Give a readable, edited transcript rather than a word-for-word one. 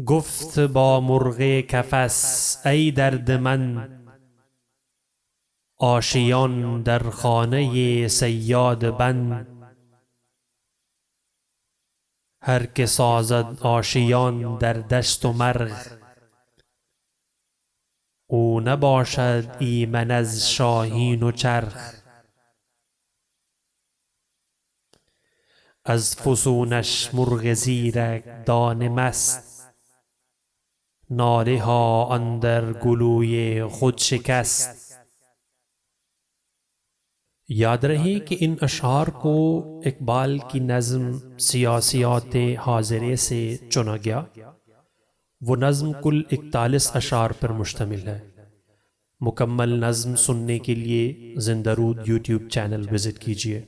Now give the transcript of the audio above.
گفت با مرغ کفس ای درد من، آشیان در خانه صیاد بند. هر که سازد آشیان در دشت و مرغ، او نباشد ایمن از شاهین و چرغ. از فسونش مرغ زیرک دانه مست، ناله ها اندر گلوی خود شکست. याद रहे कि इन अशार को इकबाल की नज़्म सियासियात हाज़िरे से चुना गया। वो नज़्म कुल 41 अशार पर मुश्तमिल है। मुकम्मल नज़्म सुनने के लिए ज़िंदरूद यूट्यूब चैनल विज़िट कीजिए।